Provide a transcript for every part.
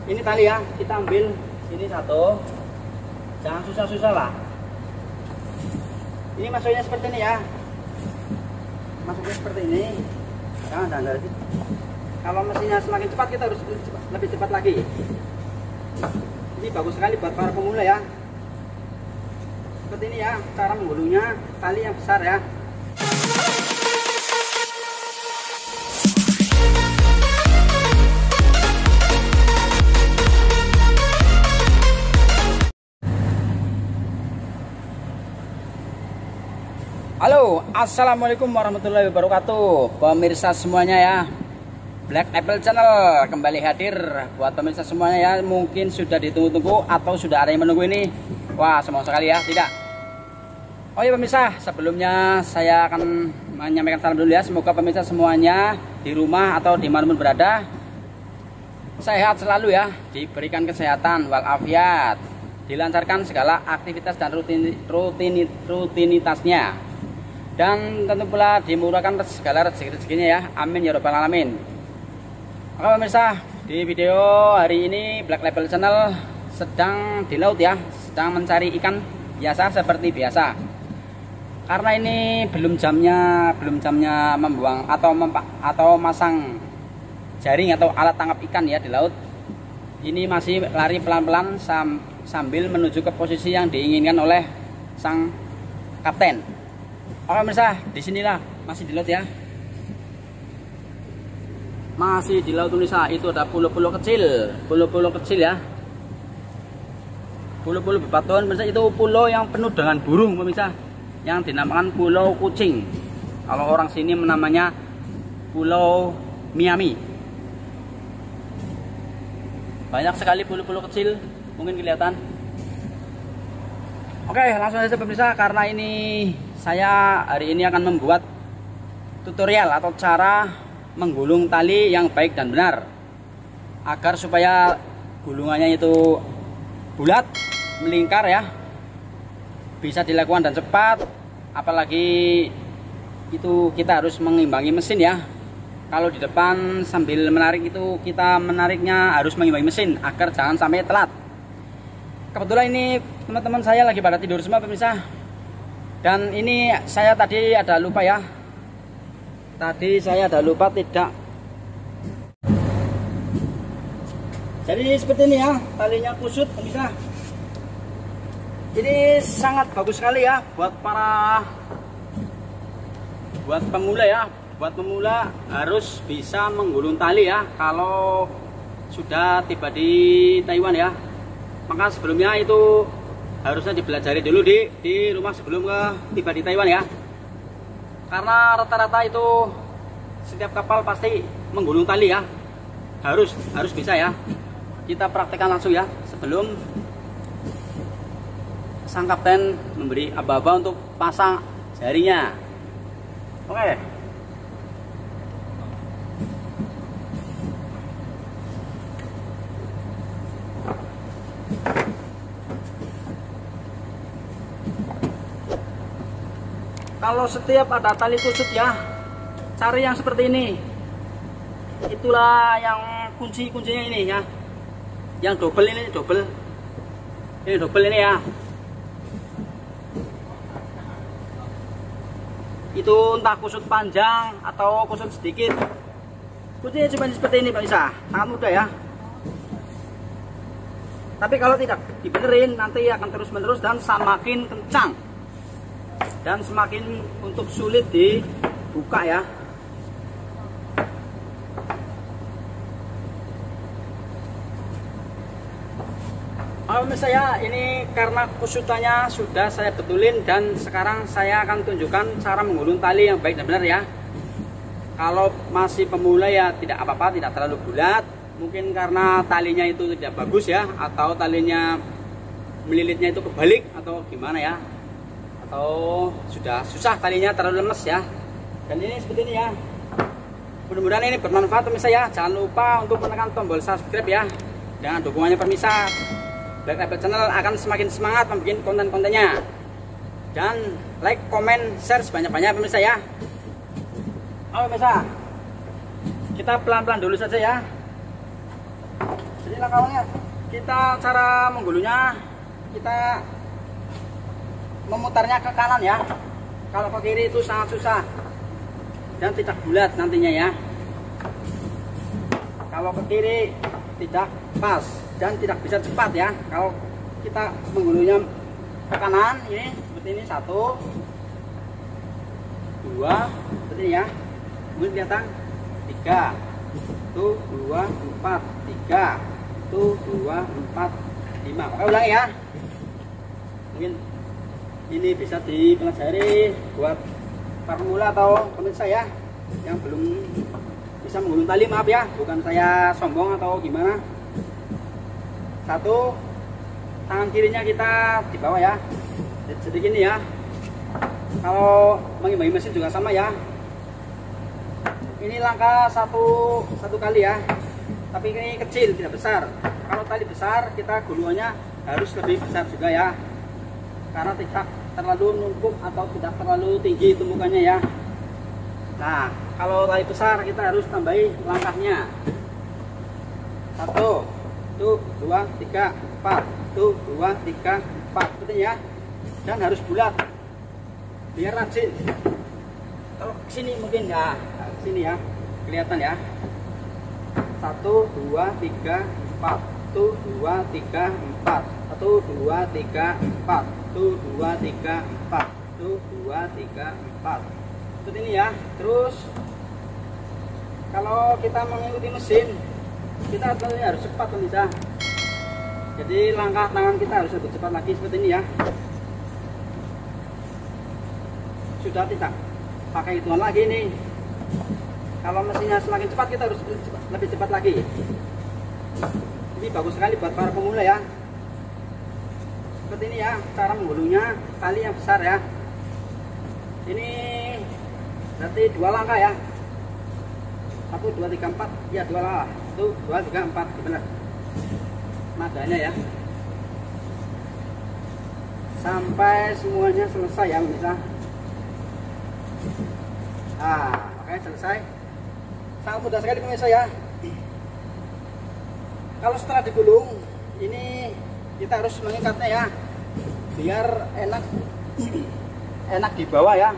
Ini tali ya, kita ambil sini satu. Jangan susah-susah lah. Ini masuknya seperti ini ya. Masuknya seperti ini. Jangan lagi. Kalau mesinnya semakin cepat, kita harus lebih cepat lagi. Ini bagus sekali buat para pemula ya. Seperti ini ya, cara menggulungnya, tali yang besar ya. Halo, assalamualaikum warahmatullahi wabarakatuh, pemirsa semuanya ya. Black Apple Channel kembali hadir buat pemirsa semuanya ya. Mungkin sudah ditunggu-tunggu atau sudah ada yang menunggu ini. Wah, senang sekali ya, tidak? Oh ya pemirsa, sebelumnya saya akan menyampaikan salam dulu ya. Semoga pemirsa semuanya di rumah atau di mana pun berada sehat selalu ya, diberikan kesehatan walafiat, dilancarkan segala aktivitas dan rutinitasnya. Dan tentu pula dimurahkan segala rezeki-rezekinya ya. Amin ya robbal alamin. Oke pemirsa, di video hari ini Black Label Channel sedang di laut ya, sedang mencari ikan biasa seperti biasa. Karena ini belum jamnya membuang atau masang jaring atau alat tangkap ikan ya di laut. Ini masih lari pelan-pelan sambil menuju ke posisi yang diinginkan oleh sang kapten. Oke pemirsa, disinilah masih di laut ya. Masih di laut pemirsa, itu ada pulau-pulau kecil ya. Pulau-pulau bebatuan pemirsa, itu pulau yang penuh dengan burung pemirsa, yang dinamakan Pulau Kucing. Kalau orang sini menamanya Pulau Miami. Banyak sekali pulau-pulau kecil, mungkin kelihatan. Oke, langsung saja pemirsa, karena ini saya hari ini akan membuat tutorial atau cara menggulung tali yang baik dan benar, agar supaya gulungannya itu bulat, melingkar ya, bisa dilakukan dan cepat. Apalagi itu kita harus mengimbangi mesin ya. Kalau di depan sambil menarik itu, kita menariknya harus mengimbangi mesin agar jangan sampai telat. Kebetulan ini teman-teman saya lagi pada tidur semua pemirsa. Dan ini saya tadi ada lupa ya. Tadi saya ada lupa tidak. Jadi seperti ini ya, talinya kusut pemirsa. Ini sangat bagus sekali ya buat pemula ya. Buat pemula harus bisa menggulung tali ya kalau sudah tiba di Taiwan ya. Maka sebelumnya itu harusnya dipelajari dulu di rumah sebelum tiba di Taiwan ya. Karena rata-rata itu setiap kapal pasti menggulung tali ya. Harus bisa ya. Kita praktekkan langsung ya sebelum sang kapten memberi aba-aba untuk pasang jarinya. Oke. Kalau setiap ada tali kusut ya, cari yang seperti ini. Itulah yang kuncinya ini ya. Yang double ini, double ini ya. Itu entah kusut panjang atau kusut sedikit. Kuncinya cuma seperti ini Pak Isa. Sangat mudah ya. Tapi kalau tidak dibenerin nanti akan terus-menerus dan semakin kencang. Dan semakin untuk sulit dibuka ya. Pemirsa ya, ini karena kusutannya sudah saya betulin dan sekarang saya akan tunjukkan cara menggulung tali yang baik dan benar ya. Kalau masih pemula ya tidak apa-apa, tidak terlalu bulat. Mungkin karena talinya itu tidak bagus ya, atau talinya melilitnya itu kebalik atau gimana ya. Atau sudah susah talinya, terlalu lemes ya. Dan ini seperti ini ya. Mudah-mudahan ini bermanfaat pemirsa ya. Jangan lupa untuk menekan tombol subscribe ya. Dengan dukungannya pemirsa, Black Apple Channel akan semakin semangat membuat konten-kontennya. Dan like, komen, share sebanyak-banyak pemirsa ya. Oke pemirsa, kita pelan-pelan dulu saja ya. Jadi langkah awalnya kita cara menggulunya kita memutarnya ke kanan ya. Kalau ke kiri itu sangat susah dan tidak bulat nantinya ya. Kalau ke kiri tidak pas dan tidak bisa cepat ya. Kalau kita menggulunya ke kanan ini seperti ini, 1 2 seperti ini ya. Kemudian kelihatan 3 tuh 2 4 3 tuh 2 4 5. Oke, ulangi ya. Mungkin ini bisa dipelajari buat para pemula atau pemirsa ya yang belum bisa menggulung tali, maaf ya, bukan saya sombong atau gimana. 1, tangan kirinya kita di bawah ya, jadi gini ya. Kalau mengimbangi mesin juga sama ya. Ini langkah satu kali ya, tapi ini kecil, tidak besar. Kalau tali besar kita gulungannya harus lebih besar juga ya, karena tidak terlalu numpuk atau tidak terlalu tinggi tumpukannya ya. Nah, kalau tali besar kita harus tambahi langkahnya. 1 tuh 2 3 4 tuh 2 3 4 seperti ya, dan harus bulat biar rajin. Kalau sini mungkin ya, sini ya kelihatan ya. 1 2 3 4 tuh 2 3 4 1 2 3 4 tuh 2 3 4 tuh 2 3 4 seperti ini ya. Terus kalau kita mengikuti mesin kita harus cepat pemirsa. Jadi langkah tangan kita harus lebih cepat lagi seperti ini ya. Sudah tidak pakai hitungan lagi nih. Kalau mesinnya semakin cepat kita harus lebih cepat lagi. Ini bagus sekali buat para pemula ya. Seperti ini ya cara menggulungnya, tali yang besar ya. Ini berarti 2 langkah ya. 1 2 3 4 ya, 2 langkah. 1 2 3 4 benar. Nadanya ya. Sampai semuanya selesai ya pemirsa. Nah, oke, selesai. Sangat mudah sekali pemirsa ya. Kalau setelah digulung ini kita harus mengikatnya ya, biar enak di bawah ya.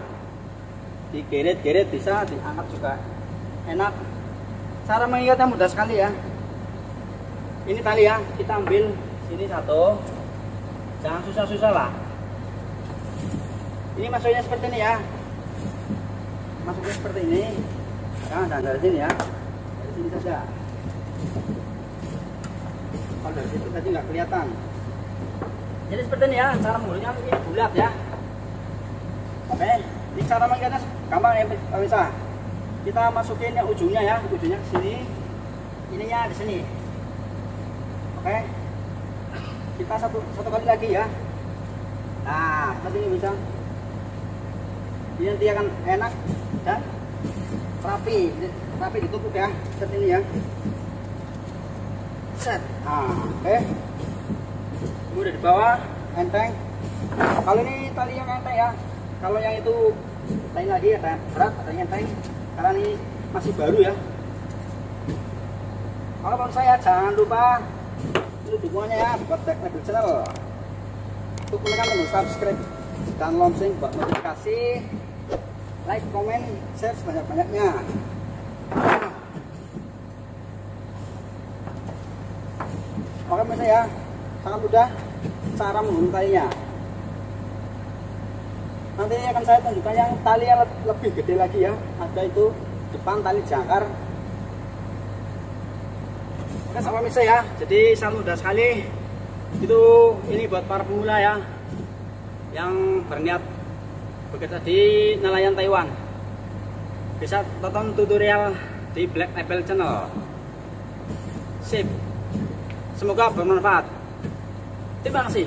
Digeret-geret bisa, diangkat juga enak. Cara mengikatnya mudah sekali ya. Ini tali ya, kita ambil sini 1, jangan susah-susah lah. Ini masuknya seperti ini ya, masuknya seperti ini. Jangan dari sini ya, dari sini saja. Kalau dari situ tadi nggak kelihatan. Jadi seperti ini ya, cara menggulungnya ini bulat ya. Oke, ini cara mengikatnya gampang ya pemirsa. Kita masukin yang ujungnya ya, ujungnya ke sini, ininya di sini. Oke, kita satu kali lagi ya. Nah, seperti ini bisa. Ini nanti akan enak dan rapi ditumpuk ya, seperti ini ya. Set. Nah, oke. Ini udah di bawah, enteng. Kalau ini tali yang enteng ya. Kalau yang itu lain lagi, ada yang berat, ada yang enteng. Karena ini masih baru ya. Kalau saya jangan lupa ini dukungannya ya buat Black Label Channel. Untuk menekan tombol subscribe dan lonceng buat notifikasi, like, komen, share sebanyak-banyaknya. Oke pemirsa ya, sangat mudah cara menggulung talinya. Nanti akan saya tunjukkan yang tali yang lebih gede lagi ya. Ada itu depan tali jangkar. Oke sama pemirsa ya, jadi sangat mudah sekali. Itu ini buat para pemula ya, yang berniat bekerja di nelayan Taiwan. Bisa tonton tutorial di Black Label Channel. Sip. Semoga bermanfaat. Terima kasih.